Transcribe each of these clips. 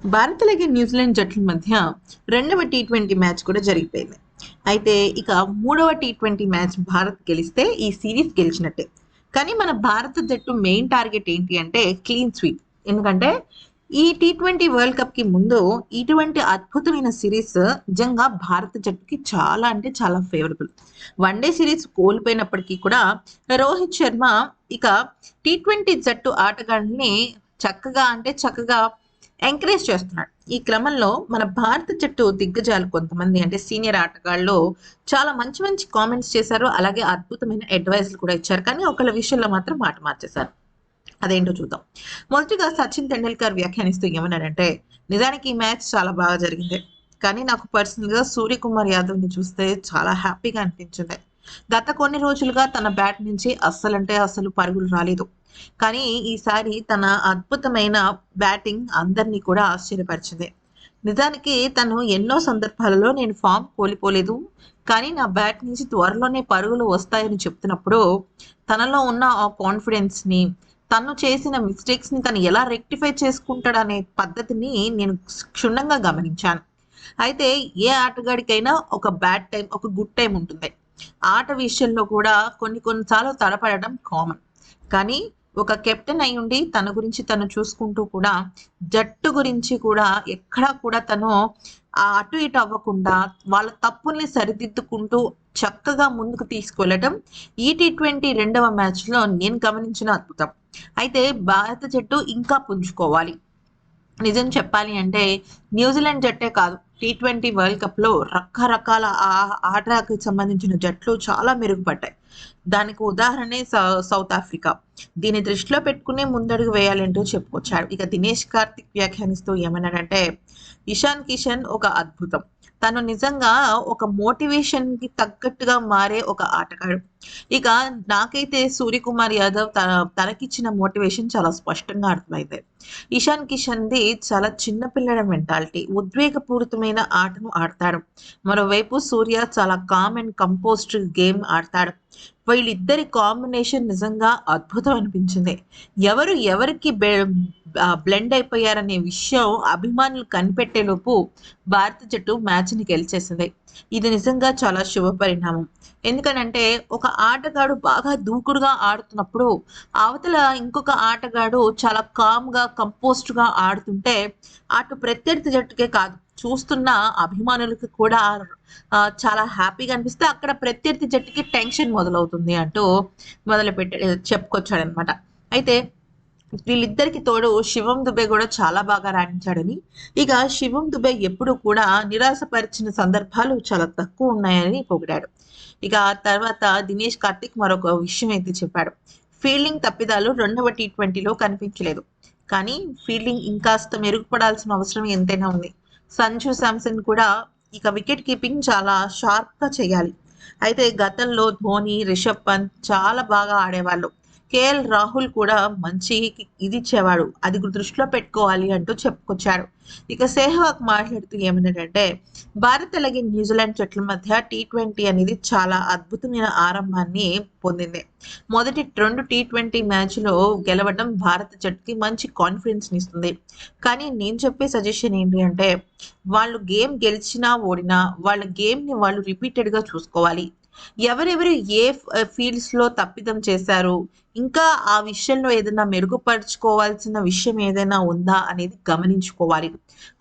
భారత్ అలాగే న్యూజిలాండ్ జట్ల మధ్య రెండవ టీ20 మ్యాచ్ కూడా జరిగిపోయింది. అయితే ఇక మూడవ టీ20 మ్యాచ్ భారత్ గెలిస్తే ఈ సిరీస్ గెలిచినట్టే. కానీ మన భారత జట్టు మెయిన్ టార్గెట్ ఏంటి అంటే క్లీన్ స్వీప్. ఎందుకంటే ఈ టీ20 వరల్డ్ కప్ కి ముందు ఇటువంటి అద్భుతమైన సిరీస్ నిజంగా భారత జట్టుకి చాలా అంటే చాలా ఫేవరబుల్. వన్డే సిరీస్ కోల్పోయినప్పటికీ కూడా రోహిత్ శర్మ ఇక టీ20 జట్టు ఆటగాళ్ళని చక్కగా ఎంకరేజ్ చేస్తున్నాడు. ఈ క్రమంలో మన భారత జట్టు దిగ్గజాలు కొంతమంది అంటే సీనియర్ ఆటగాళ్ళు చాలా మంచి మంచి కామెంట్స్ చేశారు. అలాగే అద్భుతమైన అడ్వైస్లు కూడా ఇచ్చారు. కానీ ఒకళ్ళ విషయంలో మాత్రం మాట మార్చేశారు. అదేంటో చూద్దాం. మొదటిగా సచిన్ తెండూల్కర్ వ్యాఖ్యానిస్తూ ఏమన్నాడంటే, నిజానికి ఈ మ్యాచ్ చాలా బాగా జరిగింది. కానీ నాకు పర్సనల్గా సూర్యకుమార్ యాదవ్ని చూస్తే చాలా హ్యాపీగా అనిపించింది. గత కొన్ని రోజులుగా తన బ్యాట్ నుంచి అస్సలంటే అస్సలు పరుగులు రాలేదు. కానీ ఈసారి తన అద్భుతమైన బ్యాటింగ్ అందరినీ కూడా ఆశ్చర్యపరిచింది. నిజానికి తను ఎన్నో సందర్భాలలో నేను ఫామ్ కోల్పోలేదు, కానీ నా బ్యాట్ నుంచి త్వరలోనే పరుగులు వస్తాయని చెప్తున్నప్పుడు తనలో ఉన్న ఆ కాన్ఫిడెన్స్ని, తను చేసిన మిస్టేక్స్ని తను ఎలా రెక్టిఫై చేసుకుంటాడనే పద్ధతిని నేను క్షుణ్ణంగా గమనించాను. అయితే ఏ ఆటగాడికైనా ఒక బ్యాడ్ టైం, ఒక గుడ్ టైం ఉంటుంది. ఆట విషయంలో కూడా కొన్నిసార్లు తడపడడం కామన్. కానీ ఒక కెప్టెన్ అయి ఉండి తన గురించి తను చూసుకుంటూ కూడా జట్టు గురించి కూడా ఎక్కడా కూడా తను అటు ఇటు అవ్వకుండా వాళ్ళ తప్పుల్ని సరిదిద్దుకుంటూ చక్కగా ముందుకు తీసుకువెళ్ళటం ఈ టీ20 రెండవ మ్యాచ్లో నేను గమనించిన అద్భుతం. అయితే భారత జట్టు ఇంకా పుంజుకోవాలి. నిజం చెప్పాలి అంటే న్యూజిలాండ్ జట్టే కాదు, టీ20 వరల్డ్ కప్లో రకరకాల ఆటకు సంబంధించిన జట్లు చాలా మెరుగుపడ్డాయి. దానికి ఉదాహరణే సౌత్ ఆఫ్రికా. దీన్ని దృష్టిలో పెట్టుకునే ముందడుగు వేయాలంటూ చెప్పుకొచ్చాడు. ఇక దినేష్ కార్తిక్ వ్యాఖ్యానిస్తూ ఏమన్నాడంటే, ఇషాన్ కిషన్ ఒక అద్భుతం. తను నిజంగా ఒక మోటివేషన్కి తగ్గట్టుగా మారే ఒక ఆటగాడు. ఇక నాకైతే సూర్యకుమార్ యాదవ్ తనకిచ్చిన మోటివేషన్ చాలా స్పష్టంగా అర్థమైంది. ఇషాన్ కిషన్ది చాలా చిన్న పిల్లల మెంటాలిటీ, ఉద్వేగపూరితమైన ఆటను ఆడతాడు. మరోవైపు సూర్య చాలా కామ్ అండ్ కంపోజ్డ్ గేమ్ ఆడతాడు. వీళ్ళిద్దరి కాంబినేషన్ నిజంగా అద్భుతం అనిపించింది. ఎవరు ఎవరికి బ్లెండ్ అయిపోయారనే విషయం అభిమానులు కనిపెట్టేలోపు భారత జట్టు మ్యాచ్ని గెలిచేసింది. ఇది నిజంగా చాలా శుభ పరిణామం. ఎందుకనంటే ఒక ఆటగాడు బాగా దూకుడుగా ఆడుతున్నప్పుడు అవతల ఇంకొక ఆటగాడు చాలా కామ్గా కంపోస్ట్గా ఆడుతుంటే అటు ప్రత్యర్థి జట్టుకే కాదు, చూస్తున్న అభిమానులకు కూడా చాలా హ్యాపీగా అనిపిస్తే అక్కడ ప్రత్యర్థి జట్టుకి టెన్షన్ మొదలవుతుంది అంటూ చెప్పుకొచ్చాడనమాట. అయితే వీళ్ళిద్దరికి తోడు శివం దుబే కూడా చాలా బాగా రాణించాడని, ఇక శివం దుబే ఎప్పుడు కూడా నిరాశపరిచిన సందర్భాలు చాలా తక్కువ ఉన్నాయని పొగిడాడు. ఇక తర్వాత దినేష్ కార్తిక్ మరొక విషయం అయితే చెప్పాడు. ఫీల్డింగ్ తప్పిదాలు రెండవ టీ20లో కనిపించలేదు, కానీ ఫీల్డింగ్ ఇంకాస్త మెరుగుపడాల్సిన అవసరం ఎంతైనా ఉంది. సంజు శాంసన్ కూడా ఇక వికెట్ కీపింగ్ చాలా షార్ప్గా చేయాలి. అయితే గతంలో ధోని, రిషబ్ పంత్ చాలా బాగా ఆడేవాళ్ళు. కేఎల్ రాహుల్ కూడా మంచి ఇది ఇచ్చేవాడు, అది దృష్టిలో పెట్టుకోవాలి అంటూ చెప్పుకొచ్చాడు. ఇక సెహ్వాగ్ మాట్లాడుతూ ఏమన్నాడంటే, భారత్ అలాగే న్యూజిలాండ్ జట్ల మధ్య టీ20 అనేది చాలా అద్భుతమైన ఆరంభాన్ని పొందింది. మొదటి 2 టీ20 మ్యాచ్లో గెలవడం భారత జట్టుకి మంచి కాన్ఫిడెన్స్ని ఇస్తుంది. కానీ నేను చెప్పే సజెషన్ ఏంటి అంటే, వాళ్ళు గేమ్ గెలిచినా ఓడినా వాళ్ళ గేమ్ని వాళ్ళు రిపీటెడ్గా చూసుకోవాలి. ఎవరెవరు ఏ ఫీల్డ్స్లో తప్పిదం చేశారు, ఇంకా ఆ విషయంలో ఏదైనా మెరుగుపరుచుకోవాల్సిన విషయం ఏదైనా ఉందా అనేది గమనించుకోవాలి.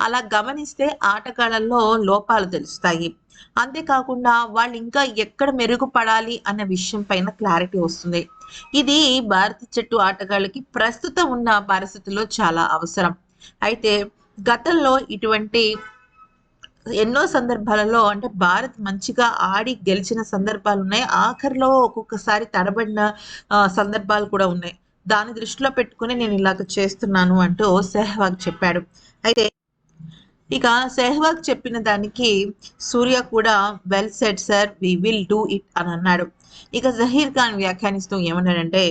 అలా గమనిస్తే ఆటగాళ్ళల్లో లోపాలు తెలుస్తాయి. అంతేకాకుండా వాళ్ళు ఇంకా ఎక్కడ మెరుగుపడాలి అన్న విషయం పైన క్లారిటీ వస్తుంది. ఇది భారత జట్టు ఆటగాళ్ళకి ప్రస్తుతం ఉన్న పరిస్థితుల్లో చాలా అవసరం. అయితే గతంలో ఇటువంటి ఎన్నో సందర్భాలలో అంటే భారత్ మంచిగా ఆడి గెలిచిన సందర్భాలు ఉన్నాయి. ఆఖరిలో ఒక్కొక్కసారి తడబడిన సందర్భాలు కూడా ఉన్నాయి. దాన్ని దృష్టిలో పెట్టుకుని నేను ఇలాగ చేస్తున్నాను అంటూ సెహ్వాగ్ చెప్పాడు. అయితే ఇక సెహ్వాగ్ చెప్పిన దానికి సూర్య కూడా well said sir, we will do it అని అన్నాడు. ఇక జహీర్ ఖాన్ వ్యాఖ్యానిస్తూ ఏమన్నాడంటే,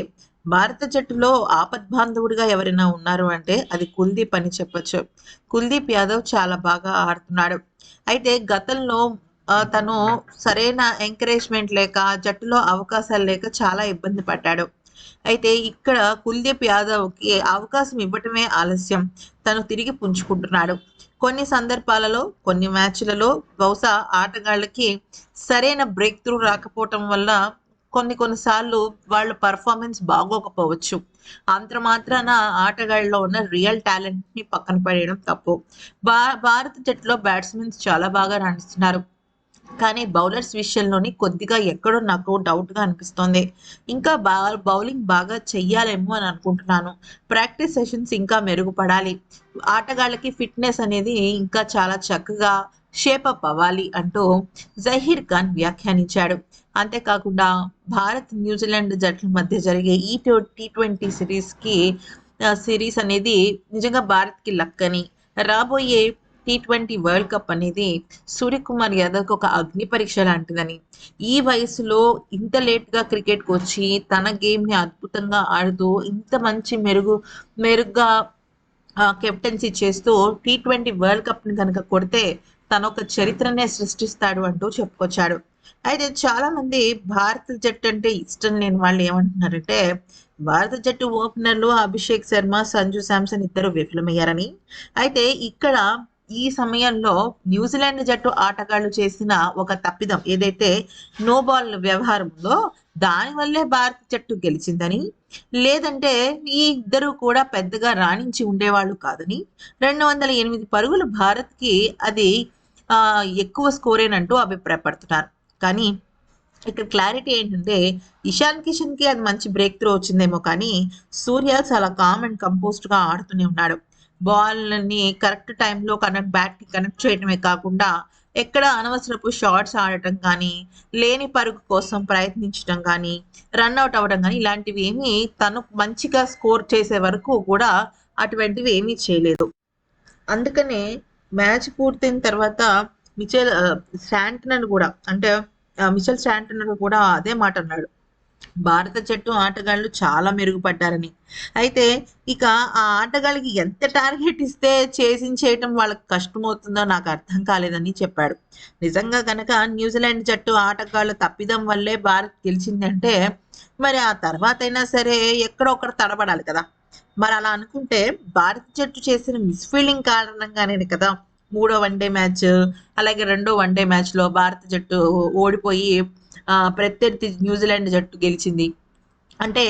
భారత జట్టులో ఆపద్బాంధవుడిగా ఎవరైనా ఉన్నారు అంటే అది కుల్దీప్ అని చెప్పొచ్చు. కుల్దీప్ యాదవ్ చాలా బాగా ఆడుతున్నాడు. అయితే గతంలో తను సరైన ఎంకరేజ్మెంట్ లేక, జట్టులో అవకాశాలు లేక చాలా ఇబ్బంది పడ్డాడు. అయితే ఇక్కడ కుల్దీప్ యాదవ్కి అవకాశం ఇవ్వటమే ఆలస్యం. తను తిరిగి పుంజుకుంటున్నాడు. కొన్ని సందర్భాలలో, కొన్ని మ్యాచ్‌లలో బహుశా ఆటగాళ్ళకి సరైన బ్రేక్ త్రూ రాకపోవటం వల్ల కొన్ని సార్లు వాళ్ళ పెర్ఫార్మన్స్ బాగోకపోవచ్చు. అంత మాత్రాన ఆటగాళ్ళలో ఉన్న రియల్ టాలెంట్‌ని పక్కన పడేయడం తప్పు. భారత జట్టులో బ్యాట్స్‌మెన్స్ చాలా బాగా రాణిస్తున్నారు. కానీ బౌలర్స్ విషయంలోని కొద్దిగా ఎక్కడో నాకు డౌట్‌గా అనిపిస్తోంది. ఇంకా బౌలింగ్ బాగా చెయ్యాలేమో అని అనుకుంటున్నాను. ప్రాక్టీస్ సెషన్స్ ఇంకా మెరుగుపడాలి. ఆటగాళ్ళకి ఫిట్‌నెస్ అనేది ఇంకా చాలా చక్కగా షేపప్ అవ్వాలి అంటూ జహీర్ ఖాన్ వ్యాఖ్యానించాడు. అంతేకాకుండా భారత్, న్యూజిలాండ్ జట్ల మధ్య జరిగే ఈ టీ20 సిరీస్ అనేది నిజంగా భారత్‌కి లక్ అని, రాబోయే టీ20 వరల్డ్ కప్ అనేది సూర్యకుమార్ యాదవ్‌కి ఒక అగ్ని పరీక్ష లాంటిదని, ఈ వయసులో ఇంత లేట్‌గా క్రికెట్‌కి వచ్చి తన గేమ్‌ని అద్భుతంగా ఆడుతూ ఇంత మంచి మెరుగ్గా కెప్టెన్సీ చేస్తూ టీ20 వరల్డ్ కప్‌ని గనక కొడితే తనొక చరిత్రనే సృష్టిస్తాడు అంటూ చెప్పుకొచ్చాడు. అయితే చాలామంది భారత జట్టు అంటే ఇష్టం లేని వాళ్ళు ఏమంటున్నారంటే, భారత జట్టు ఓపెనర్లు అభిషేక్ శర్మ, సంజు శాంసన్ ఇద్దరు విఫలమయ్యారని. అయితే ఇక్కడ ఈ సమయంలో న్యూజిలాండ్ జట్టు ఆటగాళ్ళు చేసిన ఒక తప్పిదం ఏదైతే నో బాల్ వ్యవహారం ఉందో దానివల్లే భారత జట్టు గెలిచిందని, లేదంటే ఈ ఇద్దరు కూడా పెద్దగా రాణించి ఉండేవాళ్ళు కాదని, 208 పరుగులు భారత్‌కి అది ఎక్కువ స్కోరేనంటూ అభిప్రాయపడుతున్నారు. కానీ ఇక్కడ క్లారిటీ ఏంటంటే, ఇషాన్ కిషన్‌కి అది మంచి బ్రేక్ త్రూ వచ్చిందేమో కానీ, సూర్య చాలా కామ్ అండ్ కంపోజ్డ్‌గా ఆడుతూనే ఉన్నాడు. బాల్‌ని కరెక్ట్ టైంలో బ్యాట్‌కి కనెక్ట్ చేయడమే కాకుండా, ఎక్కడ అనవసరపు షాట్స్ ఆడటం కానీ, లేని పరుగు కోసం ప్రయత్నించడం కానీ, రన్ ఔట్ అవ్వడం కానీ ఇలాంటివి ఏమీ తను మంచిగా స్కోర్ చేసే వరకు కూడా అటువంటివి ఏమీ చేయలేదు. అందుకనే మ్యాచ్ పూర్తయిన తర్వాత స్టాంటనర్ కూడా అంటే మిచెల్ స్టాంటనర్ కూడా అదే మాట అన్నాడు. భారత జట్టు ఆటగాళ్ళు చాలా మెరుగుపడ్డారని. అయితే ఇక ఆ ఆటగాళ్ళకి ఎంత టార్గెట్ ఇస్తే చేసించేయటం వాళ్ళకి కష్టమవుతుందో నాకు అర్థం కాలేదని చెప్పాడు. నిజంగా గనక న్యూజిలాండ్ జట్టు ఆటగాళ్ళ తప్పిదం వల్లే భారత్ గెలిచిందంటే, మరి ఆ తర్వాతైనా సరే ఎక్కడో ఒకడ తడబడాలి కదా! మరి అలా అనుకుంటే భారత జట్టు చేసిన మిస్‌ఫీల్డింగ్ కారణంగానే కదా మూడో వన్‌డే మ్యాచ్, అలాగే రెండో వన్‌డే మ్యాచ్‌లో భారత జట్టు ఓడిపోయి ప్రత్యర్థి న్యూజిలాండ్ జట్టు గెలిచింది. అంటే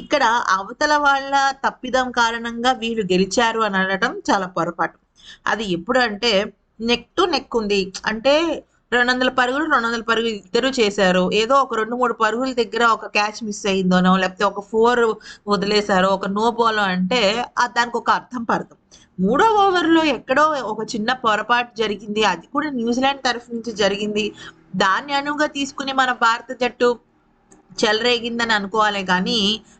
ఇక్కడ అవతల వాళ్ళ తప్పిదం కారణంగా వీళ్ళు గెలిచారు అని అనడం చాలా పొరపాటు. అది ఎప్పుడు అంటే నెక్ టు నెక్ ఉంది. అంటే 200 పరుగులు, 200 పరుగులు ఇద్దరు చేశారు. ఏదో ఒక 2, 3 పరుగుల దగ్గర ఒక క్యాచ్ మిస్ అయిందనో, లేకపోతే ఒక 4 వదిలేసారో, ఒక నో బాలో అంటే దానికొక అర్థం పర్థం. మూడో ఓవర్‌లో ఎక్కడో ఒక చిన్న పొరపాటు జరిగింది. అది కూడా న్యూజిలాండ్ తరఫు నుంచి జరిగింది. దాన్ని అనువుగా తీసుకొని మన భారత జట్టు చెలరేగిందని అనుకోవాలే గానీ,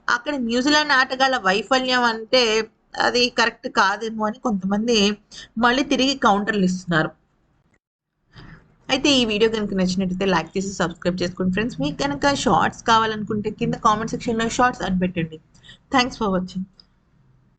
అక్కడ న్యూజిలాండ్ ఆటగాళ్ళ వైఫల్యం అంటే అది కరెక్ట్ కాదేమో అని కొంతమంది మళ్ళీ తిరిగి కౌంటర్‌లిస్తున్నారు. అయితే ఈ వీడియో గనుక నచ్చినట్టయితే లైక్ చేసి సబ్స్క్రైబ్ చేసుకోండి ఫ్రెండ్స్. మీకు గనక షార్ట్స్ కావాలనుకుంటే కింద కామెంట్ సెక్షన్‌లో షార్ట్స్ అని పెట్టండి. Thanks for watching.